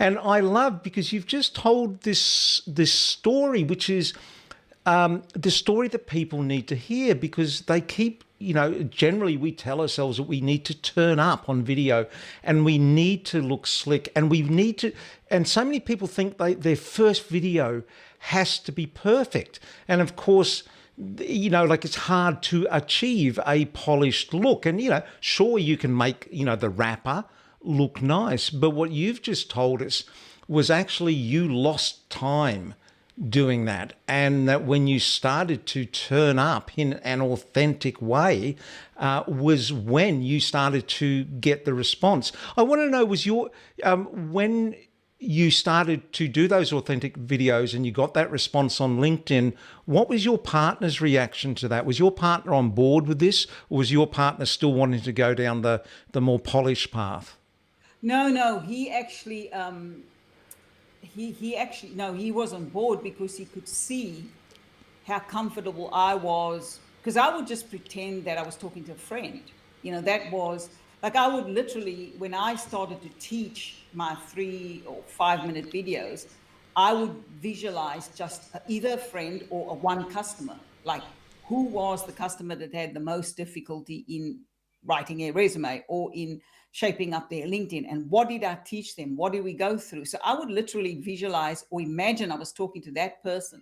And I love, because you've just told this story, which is the story that people need to hear, because they keep, generally we tell ourselves that we need to turn up on video and we need to look slick and we need to, and so many people think their first video has to be perfect. And of course, like it's hard to achieve a polished look. And, sure, you can make, the wrapper look nice. But what you've just told us was actually you lost time doing that, and that when you started to turn up in an authentic way was when you started to get the response. I want to know, was your when you started to do those authentic videos and you got that response on LinkedIn, what was your partner's reaction to that? Was your partner on board with this, or was your partner still wanting to go down the more polished path? No, he actually no, he was on board because he could see how comfortable I was, because I would just pretend that I was talking to a friend. That was like, I would literally, when I started to teach my 3 or 5 minute videos, I would visualize just either a friend or a one customer, like who was the customer that had the most difficulty in writing a resume or in shaping up their LinkedIn, and what did I teach them? What did we go through? So I would literally visualize or imagine I was talking to that person.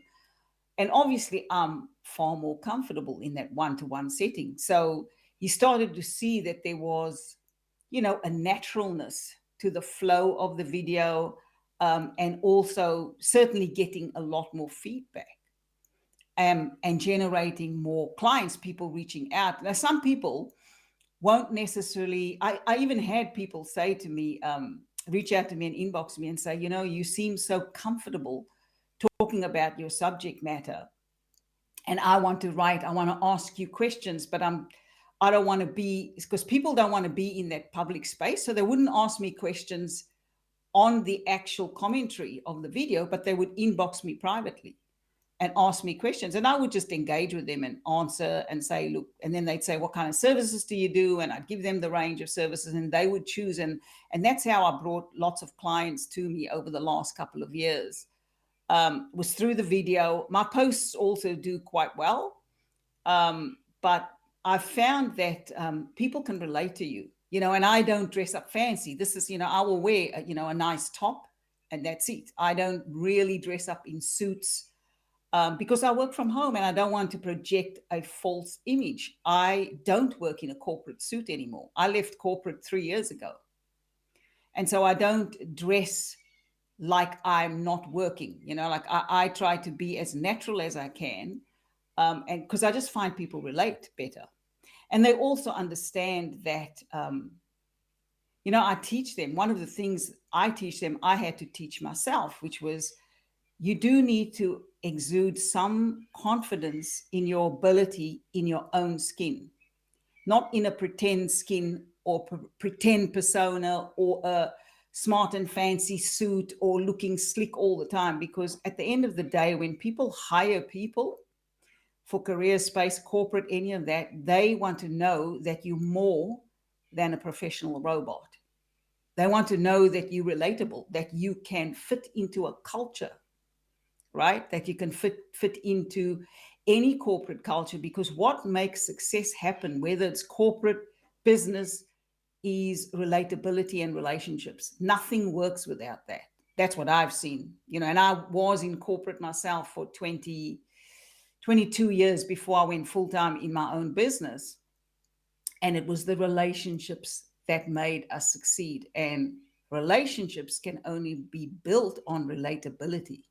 And obviously, I'm far more comfortable in that one-to-one setting. So you started to see that there was, a naturalness to the flow of the video, and also certainly getting a lot more feedback, and generating more clients, people reaching out. Now, some people won't necessarily, I even had people say to me, reach out to me and inbox me and say, you seem so comfortable talking about your subject matter, and I want to ask you questions, but I don't want to be, because people don't want to be in that public space. So they wouldn't ask me questions on the actual commentary of the video, but they would inbox me privately and ask me questions. And I would just engage with them and answer and say, look, and then they'd say, what kind of services do you do? And I'd give them the range of services and they would choose. And that's how I brought lots of clients to me over the last couple of years, was through the video. My posts also do quite well. But I found that people can relate to you, and I don't dress up fancy. This is, I will wear, a nice top, and that's it. I don't really dress up in suits, because I work from home and I don't want to project a false image. I don't work in a corporate suit anymore. I left corporate 3 years ago. And so I don't dress like I'm not working, like I try to be as natural as I can. And because I just find people relate better. And they also understand that, I teach them. One of the things I teach them, I had to teach myself, which was, you do need to exude some confidence in your ability in your own skin, not in a pretend skin or pretend persona or a smart and fancy suit or looking slick all the time. Because at the end of the day, when people hire people for career space, corporate, any of that, they want to know that you're more than a professional robot. They want to know that you're relatable, that you can fit into a culture, right? That you can fit into any corporate culture, because what makes success happen, whether it's corporate, business, is relatability and relationships. Nothing works without that. That's what I've seen, and I was in corporate myself for 22 years before I went full-time in my own business. And it was the relationships that made us succeed. And relationships can only be built on relatability.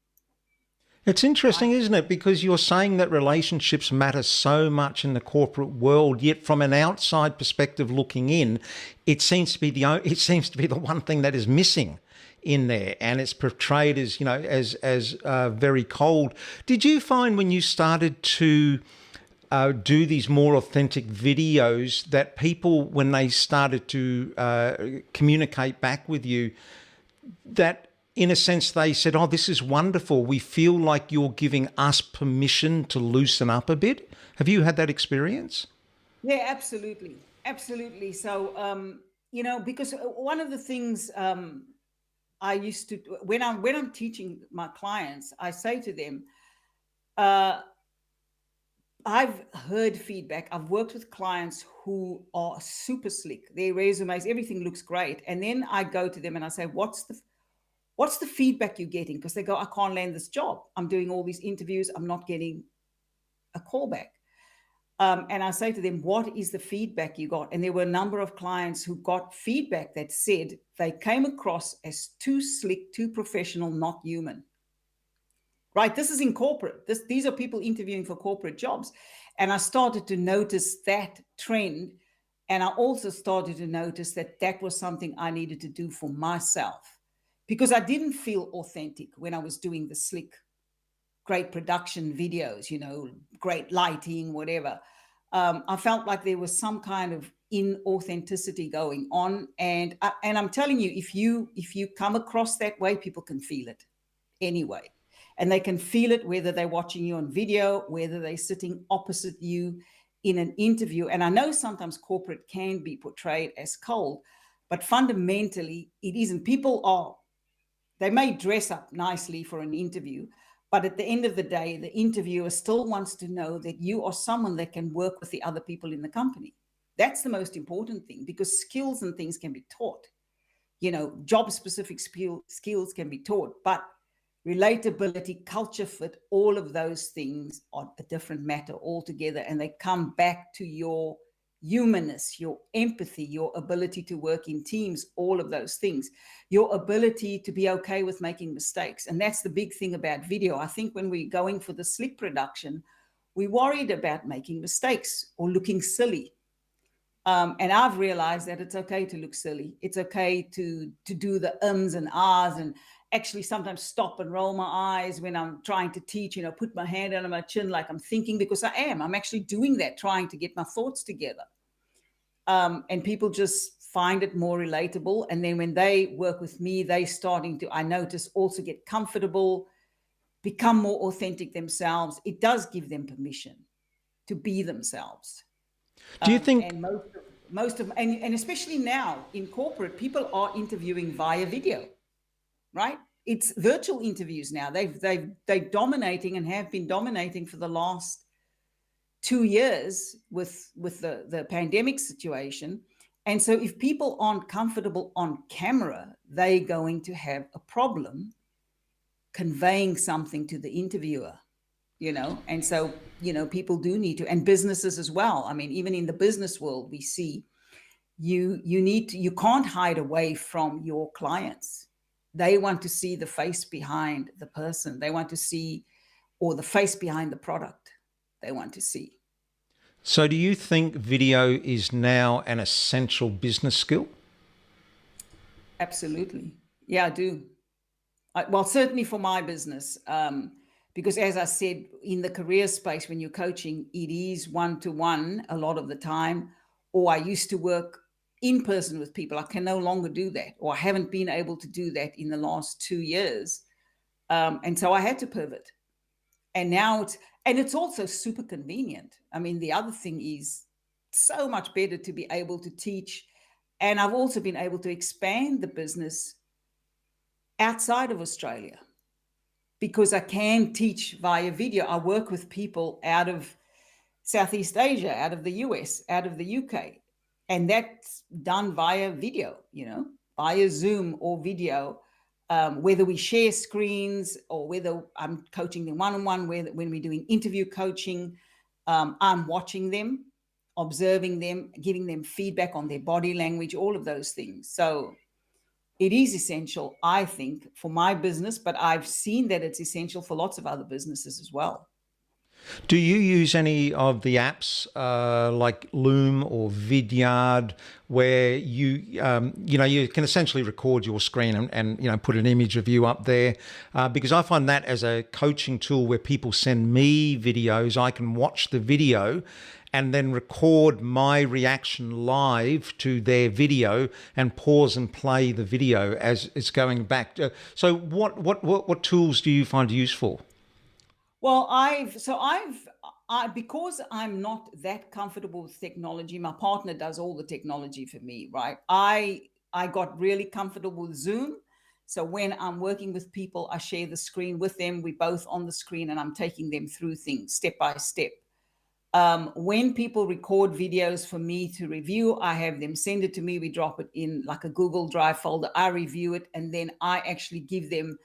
It's interesting, isn't it? Because you're saying that relationships matter so much in the corporate world, yet from an outside perspective looking in, it seems to be the one thing that is missing in there, and it's portrayed as as very cold. Did you find when you started to do these more authentic videos that people, when they started to communicate back with you, that in a sense they said, oh, this is wonderful, we feel like you're giving us permission to loosen up a bit? Have you had that experience? Yeah, absolutely. So, because one of the things, I used to, when I'm teaching my clients, I say to them, uh, I've heard feedback. I've worked with clients who are super slick. Their resumes, everything looks great. And then I go to them and I say, what's the feedback you're getting? Because they go, I can't land this job. I'm doing all these interviews. I'm not getting a callback. And I say to them, what is the feedback you got? And there were a number of clients who got feedback that said they came across as too slick, too professional, not human. Right? This is in corporate. These are people interviewing for corporate jobs. And I started to notice that trend. And I also started to notice that that was something I needed to do for myself because I didn't feel authentic when I was doing the slick, great production videos, great lighting, whatever. I felt like there was some kind of inauthenticity going on. And I'm telling you, if you come across that way, people can feel it anyway. And they can feel it whether they're watching you on video, whether they're sitting opposite you in an interview. And I know sometimes corporate can be portrayed as cold, but fundamentally it isn't. They may dress up nicely for an interview, but at the end of the day, the interviewer still wants to know that you are someone that can work with the other people in the company. That's the most important thing, because skills and things can be taught. Job specific skills can be taught, but relatability, culture fit, all of those things are a different matter altogether. And they come back to your humanness, your empathy, your ability to work in teams, all of those things, your ability to be okay with making mistakes. And that's the big thing about video. I think when we're going for the slick production, we're worried about making mistakes or looking silly. And I've realized that it's okay to look silly. It's okay to do the ums and ahs, and actually sometimes stop and roll my eyes when I'm trying to teach, put my hand under my chin like I'm thinking, because I'm actually doing that, trying to get my thoughts together. And people just find it more relatable. And then when they work with me, they starting to, I notice, also get comfortable, become more authentic themselves. It does give them permission to be themselves. Do you think? And and especially now in corporate, people are interviewing via video, right? It's virtual interviews now. They're dominating and have been dominating for the last 2 years with the pandemic situation. And so if people aren't comfortable on camera, they're going to have a problem conveying something to the interviewer. And so people do need to, and businesses as well. I mean, even in the business world, we see you can't hide away from your clients. They want to see the face behind the person. They want to see, or the face behind the product they want to see. So, do you think video is now an essential business skill? Absolutely. Yeah, I do. Well, certainly for my business, because as I said, in the career space, when you're coaching, it is one-to-one a lot of the time. Or I used to work in person with people. I can no longer do that, or I haven't been able to do that in the last 2 years. And so I had to pivot. And now it's also super convenient. I mean, the other thing is so much better to be able to teach. And I've also been able to expand the business outside of Australia, because I can teach via video. I work with people out of Southeast Asia, out of the US, out of the UK, and that's done via video, via Zoom or video, whether we share screens or whether I'm coaching them one-on-one, when we're doing interview coaching, I'm watching them, observing them, giving them feedback on their body language, all of those things. So it is essential, I think, for my business, but I've seen that it's essential for lots of other businesses as well. Do you use any of the apps like Loom or Vidyard, where you can essentially record your screen and put an image of you up there? Because I find that as a coaching tool where people send me videos, I can watch the video and then record my reaction live to their video and pause and play the video as it's going back. So what tools do you find useful? Well, because I'm not that comfortable with technology, my partner does all the technology for me, right? I got really comfortable with Zoom, So when I'm working with people, I share the screen with them. We're both on the screen and I'm taking them through things step by step. When people record videos for me to review, I have them send it to me. We drop it in like a Google Drive folder. I review it, and then I actually give them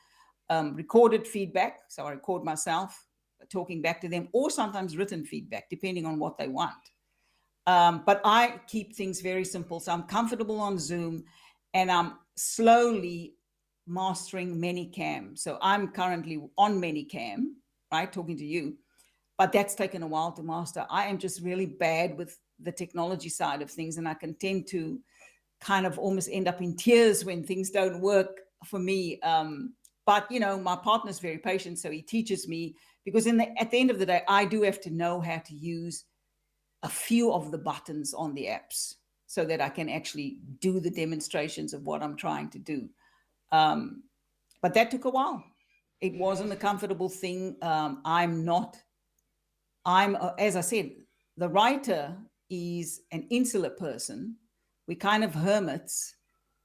recorded feedback. So I record myself talking back to them, or sometimes written feedback, depending on what they want. But I keep things very simple. So I'm comfortable on Zoom, and I'm slowly mastering Manycam. So I'm currently on Manycam, right, talking to you. But that's taken a while to master. I am just really bad with the technology side of things, and I can tend to kind of almost end up in tears when things don't work for me. But, my partner's very patient, so he teaches me, because at the end of the day, I do have to know how to use a few of the buttons on the apps so that I can actually do the demonstrations of what I'm trying to do. But that took a while. It wasn't a comfortable thing. As I said, the writer is an insular person. We're kind of hermits,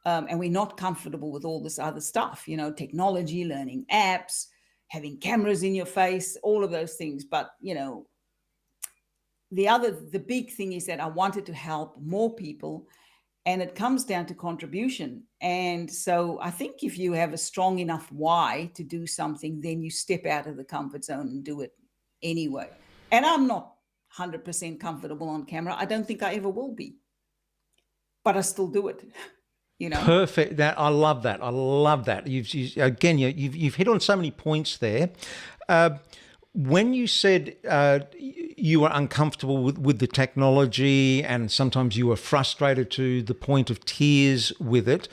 and we're not comfortable with all this other stuff, technology, learning apps, having cameras in your face, all of those things. But, the big thing is that I wanted to help more people, and it comes down to contribution. And so I think if you have a strong enough why to do something, then you step out of the comfort zone and do it anyway. And I'm not 100% comfortable on camera. I don't think I ever will be, but I still do it. Perfect. I love that. I love that. You've hit on so many points there. When you said you were uncomfortable with the technology, and sometimes you were frustrated to the point of tears with it,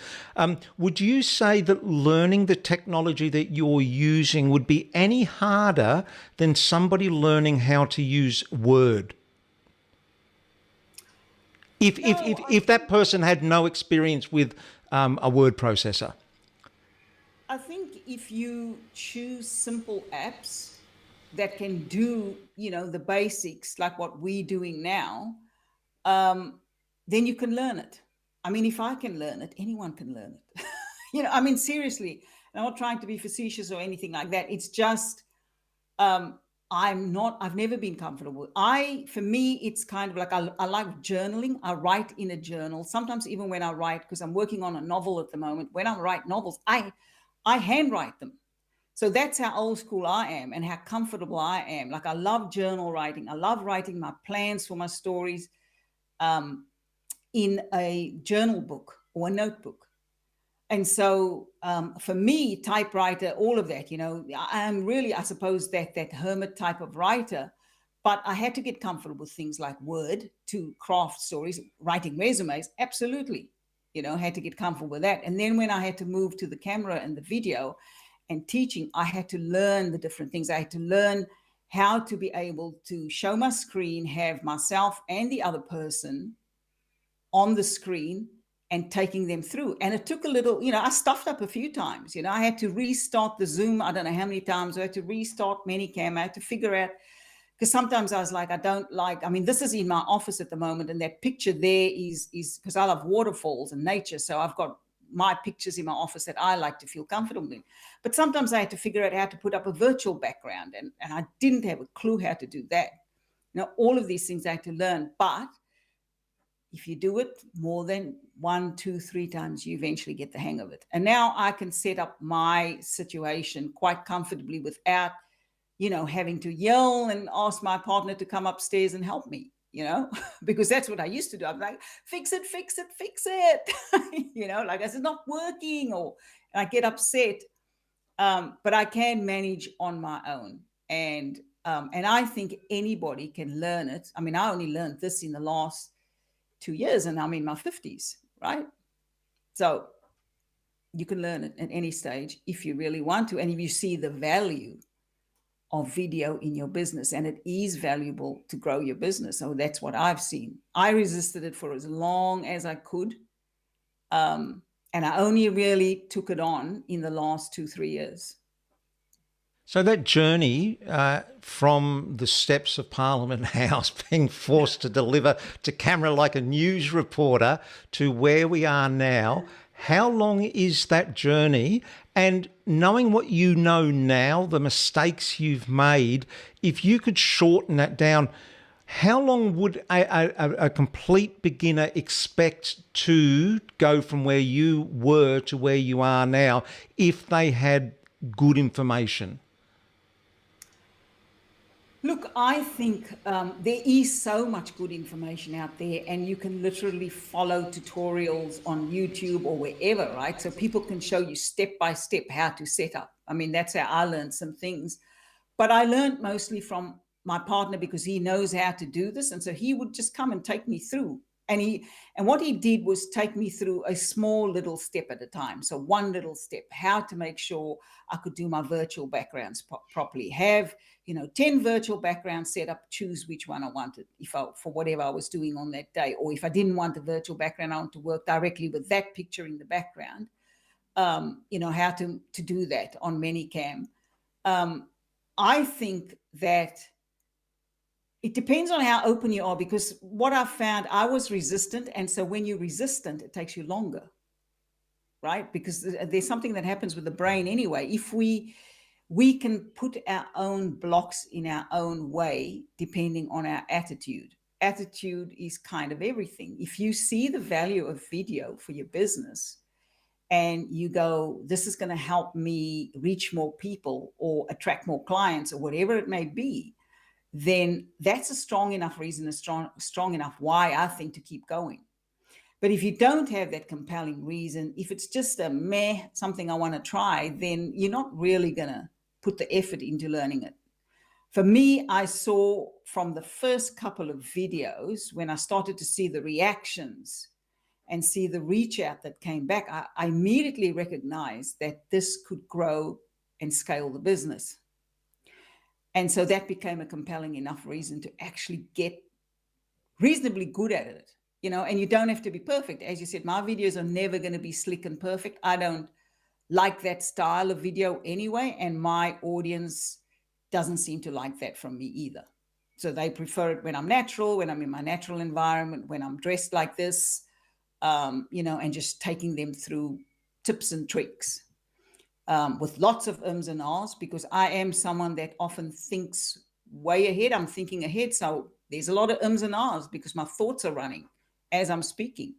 would you say that learning the technology that you're using would be any harder than somebody learning how to use Word? If that person had no experience with a word processor? I think if you choose simple apps that can do, the basics like what we're doing now, then you can learn it. I mean, if I can learn it, anyone can learn it. Seriously, I'm not trying to be facetious or anything like that. It's just, I've never been comfortable. For me, it's kind of like, I like journaling. I write in a journal. Sometimes even when I write, because I'm working on a novel at the moment, when I write novels, I handwrite them. So that's how old school I am and how comfortable I am. Like, I love journal writing. I love writing my plans for my stories in a journal book or a notebook. And so for me, typewriter, all of that, I am really, I suppose, that hermit type of writer. But I had to get comfortable with things like Word to craft stories, writing resumes. Absolutely. Had to get comfortable with that. And then when I had to move to the camera and the video and teaching, I had to learn the different things. I had to learn how to be able to show my screen, have myself and the other person on the screen and taking them through. And it took a little, I stuffed up a few times. I had to restart the Zoom. I don't know how many times. I had to restart Manycam. I had to figure out, because sometimes I was like, this is in my office at the moment. And that picture there is because I love waterfalls and nature. So I've got my pictures in my office that I like to feel comfortable in. But sometimes I had to figure out how to put up a virtual background, and I didn't have a clue how to do that. All of these things I had to learn. But if you do it more than 1, 2, 3 times, you eventually get the hang of it. And now I can set up my situation quite comfortably without, having to yell and ask my partner to come upstairs and help me. Because that's what I used to do. I'm like, fix it. Like, I said, not working, and I get upset. But I can manage on my own. And I think anybody can learn it. I mean, I only learned this in the last 2 years, and I'm in my 50s, right? So you can learn it at any stage if you really want to. And if you see the value of video in your business, and it is valuable to grow your business. So that's what I've seen. I resisted it for as long as I could. And I only really took it on in the last 2-3 years. So that journey from the steps of Parliament House, being forced to deliver to camera like a news reporter, to where we are now, How long is that journey? And knowing what you know now, the mistakes you've made, if you could shorten that down, how long would a complete beginner expect to go from where you were to where you are now if they had good information? Look, I think there is so much good information out there, and you can literally follow tutorials on YouTube or wherever, right? So people can show you step by step how to set up. I mean, that's how I learned some things. But I learned mostly from my partner because he knows how to do this. And so he would just come and take me through. And what he did was take me through a small little step at a time. So one little step, how to make sure I could do my virtual backgrounds properly, have 10 virtual backgrounds set up, choose which one I wanted for whatever I was doing on that day. Or if I didn't want a virtual background, I want to work directly with that picture in the background, how to do that on ManyCam. I think that it depends on how open you are, because what I found, I was resistant. And so when you're resistant, it takes you longer, right? Because there's something that happens with the brain anyway. If we can put our own blocks in our own way, depending on our attitude. Attitude is kind of everything. If you see the value of video for your business and you go, this is going to help me reach more people or attract more clients or whatever it may be, then that's a strong enough reason, a strong enough why, I think, to keep going. But if you don't have that compelling reason, if it's just something I want to try, then you're not really going to put the effort into learning it. For me, I saw from the first couple of videos, when I started to see the reactions and see the reach out that came back, I immediately recognized that this could grow and scale the business. And so that became a compelling enough reason to actually get reasonably good at it, and you don't have to be perfect. As you said, my videos are never going to be slick and perfect. I don't like that style of video anyway, and my audience doesn't seem to like that from me either. So they prefer it when I'm natural, when I'm in my natural environment, when I'm dressed like this, and just taking them through tips and tricks. With lots of ums and ahs, because I am someone that often thinks way ahead. I'm thinking ahead. So there's a lot of ums and ahs because my thoughts are running as I'm speaking.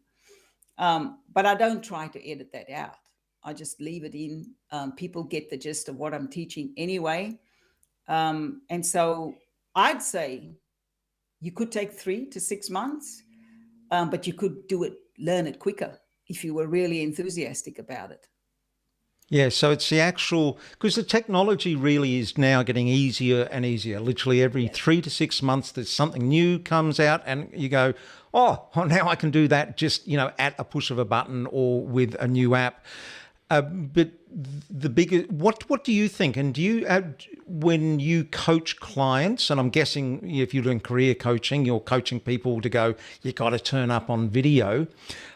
But I don't try to edit that out. I just leave it in. People get the gist of what I'm teaching anyway. And so I'd say you could take 3 to 6 months, but you could learn it quicker if you were really enthusiastic about it. Yeah, so it's the actual, because the technology really is now getting easier and easier. Literally every 3 to 6 months, there's something new comes out, and you go, oh, now I can do that just, at a push of a button or with a new app. But the bigger, what do you think? And do you, when you coach clients, and I'm guessing if you're doing career coaching, you're coaching people to go, you got to turn up on video.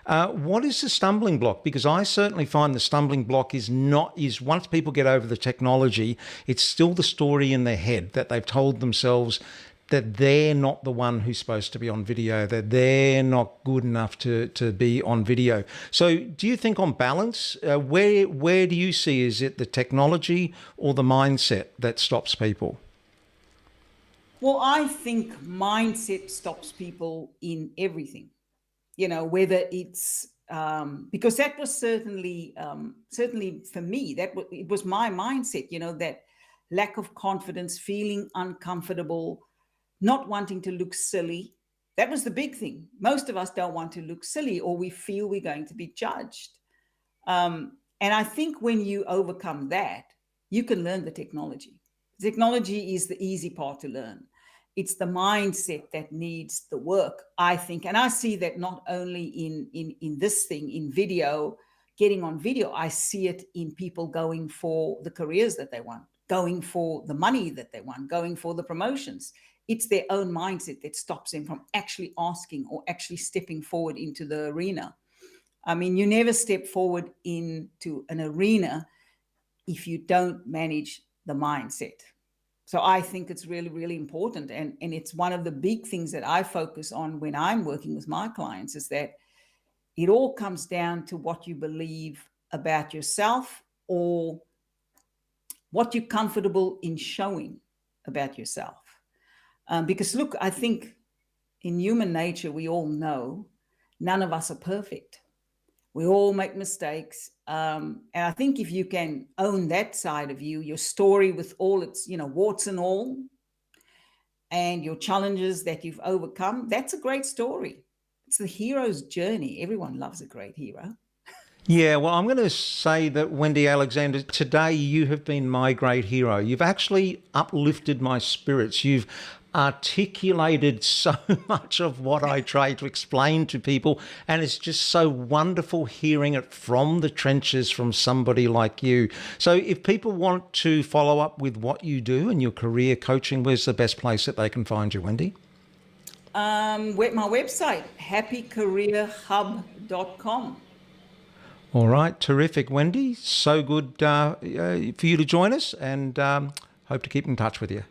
What is the stumbling block? Because I certainly find the stumbling block is once people get over the technology, it's still the story in their head that they've told themselves that they're not the one who's supposed to be on video, that they're not good enough to be on video. So do you think on balance, where do you see, is it the technology or the mindset that stops people? Well, I think mindset stops people in everything, whether it's because that was certainly for me, it was my mindset, that lack of confidence, feeling uncomfortable, not wanting to look silly. That was the big thing. Most of us don't want to look silly, or we feel we're going to be judged. And I think when you overcome that, you can learn the technology. Technology is the easy part to learn. It's the mindset that needs the work, I think. And I see that not only in this thing, in video, getting on video, I see it in people going for the careers that they want, going for the money that they want, going for the promotions. It's their own mindset that stops them from actually asking or actually stepping forward into the arena. I mean, you never step forward into an arena if you don't manage the mindset. So I think it's really, really important. And it's one of the big things that I focus on when I'm working with my clients, is that it all comes down to what you believe about yourself or what you're comfortable in showing about yourself. Because look, I think in human nature, we all know none of us are perfect. We all make mistakes. And I think if you can own that side of you, your story with all its, warts and all, and your challenges that you've overcome, that's a great story. It's the hero's journey. Everyone loves a great hero. Yeah, well, I'm going to say that, Wendy Alexander, today you have been my great hero. You've actually uplifted my spirits. You've articulated so much of what I try to explain to people, and it's just so wonderful hearing it from the trenches from somebody like you. So if people want to follow up with what you do and your career coaching, where's the best place that they can find you, Wendy? With my website, happycareerhub.com. All right, terrific, Wendy. So good for you to join us, and hope to keep in touch with you.